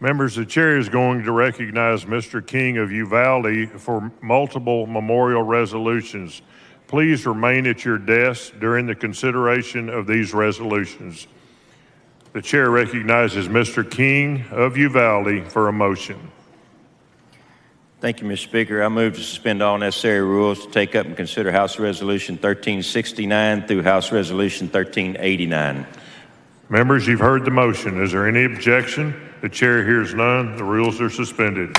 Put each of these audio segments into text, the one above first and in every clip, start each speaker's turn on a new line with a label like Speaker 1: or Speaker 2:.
Speaker 1: Members, the chair is going to recognize Mr. King of Uvalde for multiple memorial resolutions. Please remain at your desk during the consideration of these resolutions. The chair recognizes Mr. King of Uvalde for a motion.
Speaker 2: Thank you, Mr. Speaker. I move to suspend all necessary rules to take up and consider House Resolution 1369 through House Resolution 1389.
Speaker 1: Members, you've heard the motion. Is there any objection? The chair hears none. The rules are suspended.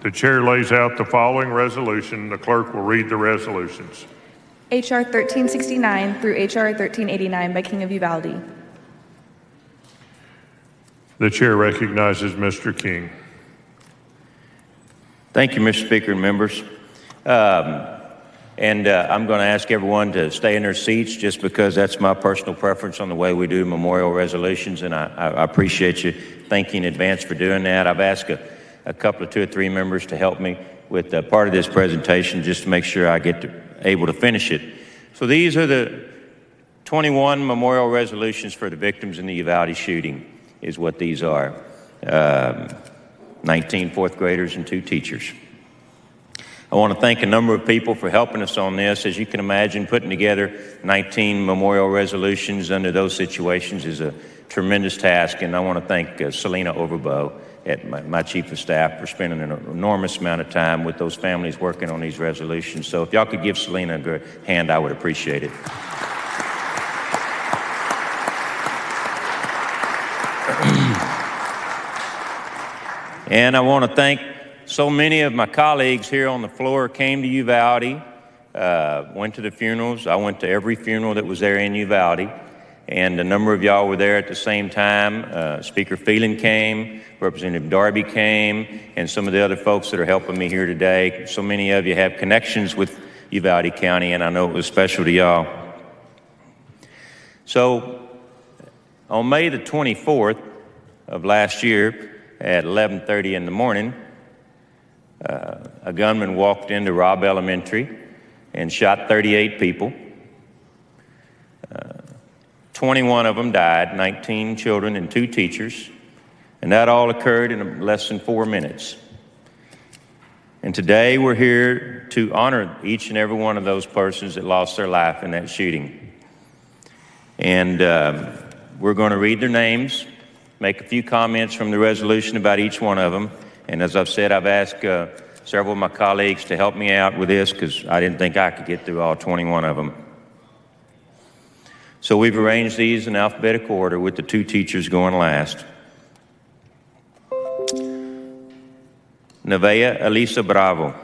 Speaker 1: The chair lays out the following resolution. The clerk will read the resolutions.
Speaker 3: H.R. 1369 through H.R. 1389 by King of Uvalde.
Speaker 1: The chair recognizes Mr. King.
Speaker 2: Thank you, Mr. Speaker and members. I'm going to ask everyone to stay in their seats just because that's my personal preference on the way we do memorial resolutions, and I appreciate you thanking in advance for doing that. I've asked a couple of 2 or 3 members to help me with part of this presentation just to make sure I get able to finish it. So these are the 21 memorial resolutions for the victims in the Uvalde shooting is what these are. 19 fourth graders and 2 teachers. I want to thank a number of people for helping us on this. As you can imagine, putting together 19 memorial resolutions under those situations is a tremendous task, and I want to thank Selena Overbow, my chief of staff, for spending an enormous amount of time with those families working on these resolutions. So if y'all could give Selena a good hand, I would appreciate it. And I want to thank so many of my colleagues here on the floor came to Uvalde, went to the funerals. I went to every funeral that was there in Uvalde, and a number of y'all were there at the same time. Speaker Phelan came, Representative Darby came, and some of the other folks that are helping me here today. So many of you have connections with Uvalde County, and I know it was special to y'all. So on May the 24th of last year, at 11:30 in the morning, a gunman walked into Robb Elementary and shot 38 people. 21 of them died, 19 children and 2 teachers, and that all occurred in less than 4 minutes. And today we're here to honor each and every one of those persons that lost their life in that shooting. And we're going to read their names, make a few comments from the resolution about each one of them. And as I've said, I've asked several of my colleagues to help me out with this because I didn't think I could get through all 21 of them. So we've arranged these in alphabetical order with the 2 teachers going last. Nevaeh Elisa Bravo.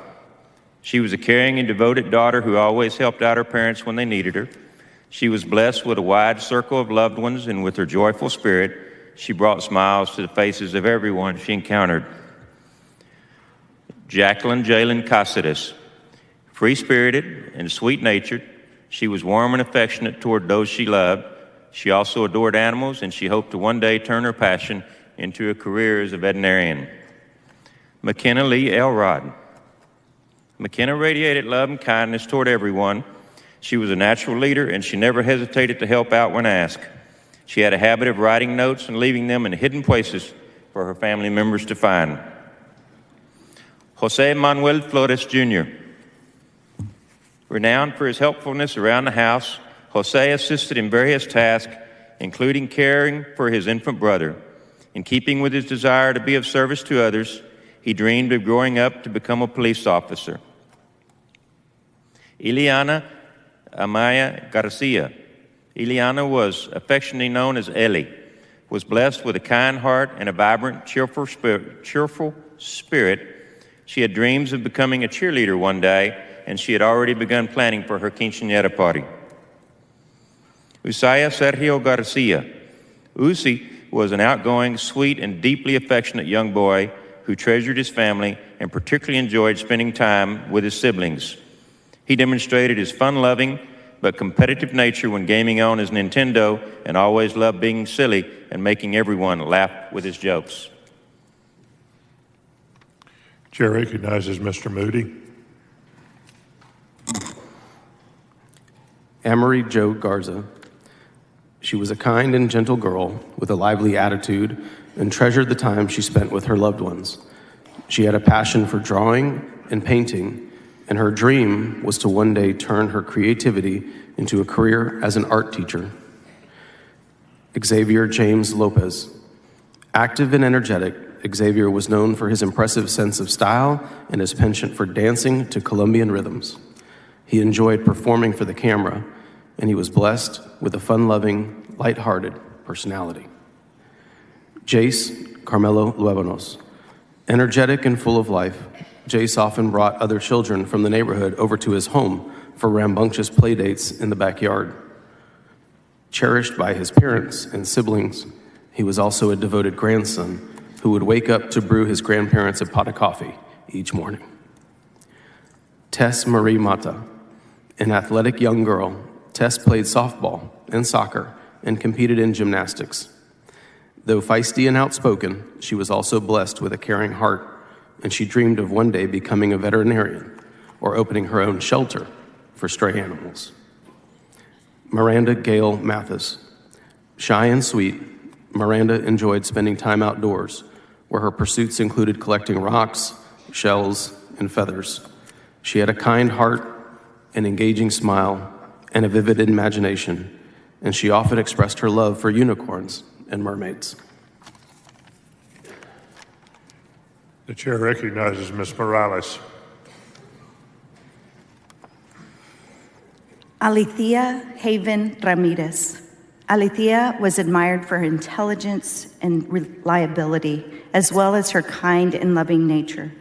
Speaker 2: She was a caring and devoted daughter who always helped out her parents when they needed her. She was blessed with a wide circle of loved ones, and with her joyful spirit, she brought smiles to the faces of everyone she encountered. Jacqueline Jalen Caceres. Free-spirited and sweet-natured, she was warm and affectionate toward those she loved. She also adored animals, and she hoped to one day turn her passion into a career as a veterinarian. McKenna Lee Elrod. McKenna radiated love and kindness toward everyone. She was a natural leader, and she never hesitated to help out when asked. She had a habit of writing notes and leaving them in hidden places for her family members to find. Jose Manuel Flores Jr. Renowned for his helpfulness around the house, Jose assisted in various tasks, including caring for his infant brother. In keeping with his desire to be of service to others, he dreamed of growing up to become a police officer. Ileana Amaya Garcia. Ileana was affectionately known as Ellie, was blessed with a kind heart and a vibrant, cheerful spirit. She had dreams of becoming a cheerleader one day, and she had already begun planning for her quinceañera party. Usaya Sergio Garcia. Uzi was an outgoing, sweet, and deeply affectionate young boy who treasured his family and particularly enjoyed spending time with his siblings. He demonstrated his fun-loving but competitive nature when gaming on his Nintendo and always loved being silly and making everyone laugh with his jokes.
Speaker 1: Chair recognizes Mr. Moody.
Speaker 4: Amory Joe Garza. Amory Joe Garza was born in 1942 She was a kind and gentle girl with a lively attitude and treasured the time she spent with her loved ones. She had a passion for drawing and painting, and her dream was to one day turn her creativity into a career as an art teacher. Xavier James Lopez. Active and energetic, Xavier was known for his impressive sense of style and his penchant for dancing to Colombian rhythms. He enjoyed performing for the camera, and he was blessed with a fun-loving, light-hearted personality. Jace Carmelo Luevanos. Energetic and full of life, Jace often brought other children from the neighborhood over to his home for rambunctious playdates in the backyard. Cherished by his parents and siblings, he was also a devoted grandson who would wake up to brew his grandparents a pot of coffee each morning. Tess Marie Mata. An athletic young girl, Tess played softball and soccer and competed in gymnastics. Though feisty and outspoken, she was also blessed with a caring heart, and she dreamed of one day becoming a veterinarian or opening her own shelter for stray animals. Miranda Gale Mathis. Shy and sweet, Miranda enjoyed spending time outdoors, where her pursuits included collecting rocks, shells, and feathers. She had a kind heart, an engaging smile, and a vivid imagination, and she often expressed her love for unicorns and mermaids.
Speaker 1: The chair recognizes Ms. Morales.
Speaker 5: Alethea Haven Ramirez. Alethea was admired for her intelligence and reliability, as well as her kind and loving nature.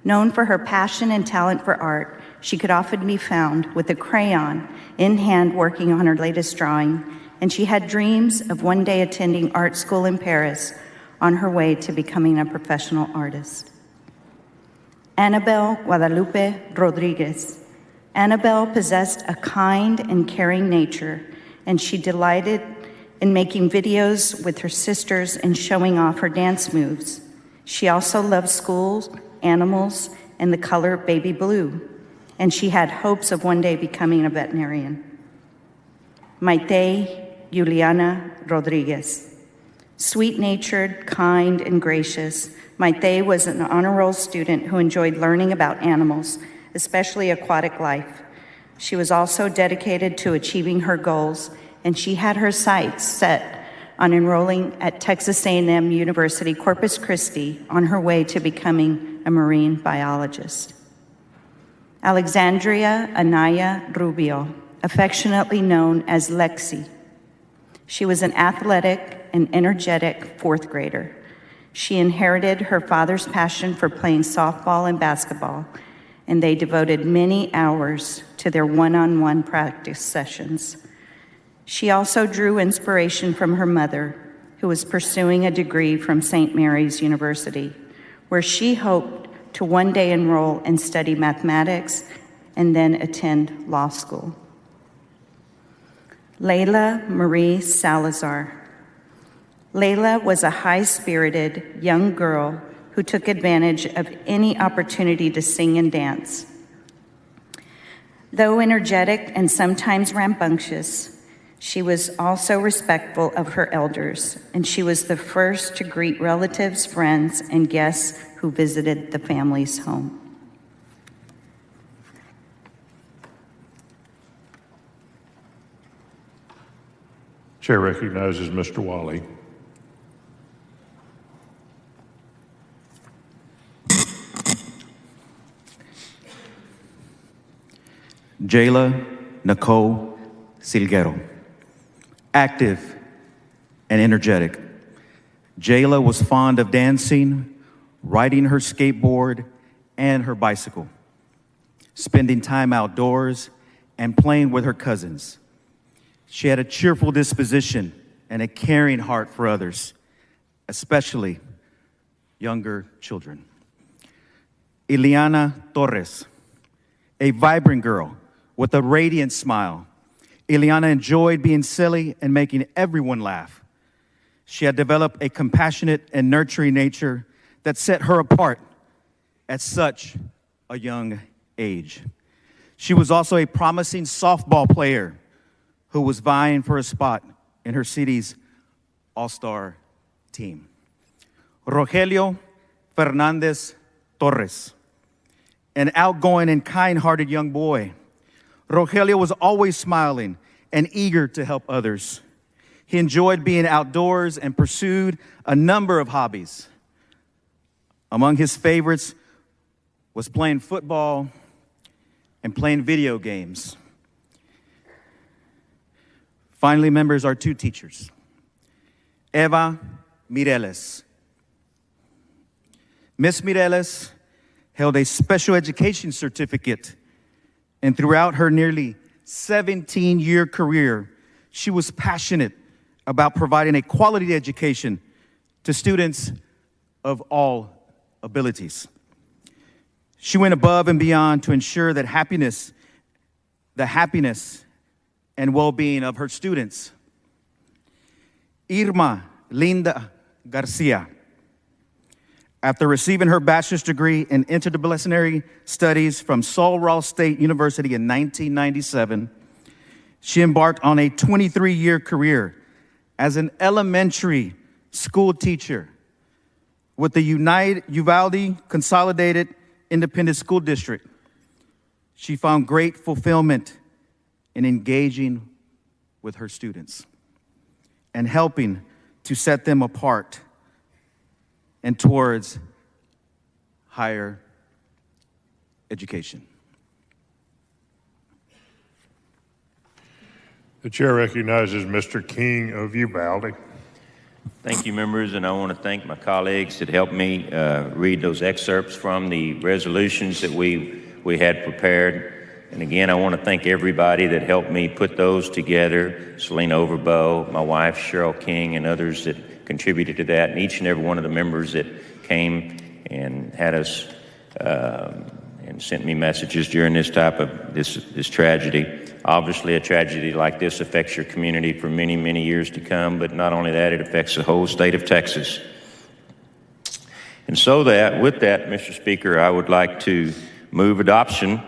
Speaker 5: Known for her passion and talent for art, she could often be found with a crayon in hand working on her latest drawing, and she had dreams of one day attending art school in Paris on her way to becoming a professional artist. Annabelle Guadalupe Rodriguez. Annabelle possessed a kind and caring nature, and she delighted in making videos with her sisters and showing off her dance moves. She also loved schools, animals, and the color baby blue, and she had hopes of one day becoming a veterinarian. Maite Juliana Rodriguez. Sweet-natured, kind, and gracious, Maite was an honor roll student who enjoyed learning about animals, especially aquatic life. She was also dedicated to achieving her goals, and she had her sights set on enrolling at Texas A&M University Corpus Christi on her way to becoming a marine biologist. Alexandria Anaya Rubio, affectionately known as Lexi. She was an athletic and energetic fourth grader. She inherited her father's passion for playing softball and basketball, and they devoted many hours to their one-on-one practice sessions. She also drew inspiration from her mother, who was pursuing a degree from St. Mary's University, where she hoped to one day enroll and study mathematics and then attend law school. Layla Marie Salazar. Layla was a high-spirited young girl who took advantage of any opportunity to sing and dance. Though energetic and sometimes rambunctious, she was also respectful of her elders, and she was the first to greet relatives, friends, and guests who visited the family's home.
Speaker 1: Chair recognizes Mr. Wally.
Speaker 6: Jayla Nicole Silguero. Active and energetic, Jayla was fond of dancing, riding her skateboard and her bicycle, spending time outdoors, and playing with her cousins. She had a cheerful disposition and a caring heart for others, especially younger children. Ileana Torres, a vibrant girl with a radiant smile. Ileana enjoyed being silly and making everyone laugh. She had developed a compassionate and nurturing nature that set her apart at such a young age. She was also a promising softball player who was vying for a spot in her city's all-star team. Rogelio Fernandez Torres, an outgoing and kind-hearted young boy. Rogelio was always smiling and eager to help others. He enjoyed being outdoors and pursued a number of hobbies. Among his favorites was playing football and playing video games. Finally, members, our two teachers. Eva Mireles. Miss Mireles held a special education certificate, and throughout her nearly 17-year career, she was passionate about providing a quality education to students of all abilities. She went above and beyond to ensure that the happiness and well-being of her students. Irma Linda Garcia, after receiving her bachelor's degree in interdisciplinary studies from Sul Ross State University in 1997, she embarked on a 23-year career as an elementary school teacher with the Uvalde Consolidated Independent School District. She found great fulfillment in engaging with her students and helping to set them apart and towards higher education.
Speaker 1: The chair recognizes Mr. King of Uvalde.
Speaker 2: Thank you, members, and I want to thank my colleagues that helped me read those excerpts from the resolutions that we had prepared. And again, I want to thank everybody that helped me put those together. Selena Overbow, my wife, Cheryl King, and others that contributed to that, and each and every one of the members that came and had us and sent me messages during this type of this tragedy. Obviously, a tragedy like this affects your community for many, many years to come, but not only that, it affects the whole state of Texas. And so with that, Mr. Speaker, I would like to move adoption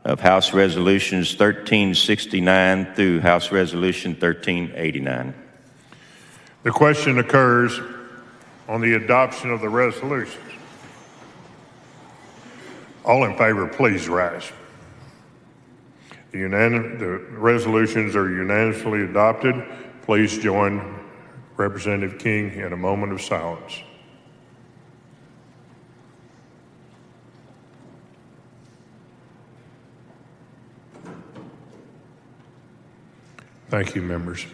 Speaker 2: of House Resolutions 1369 through House Resolution 1389.
Speaker 1: The question occurs on the adoption of the resolutions. All in favor, please rise. The resolutions are unanimously adopted. Please join Representative King in a moment of silence. Thank you, members.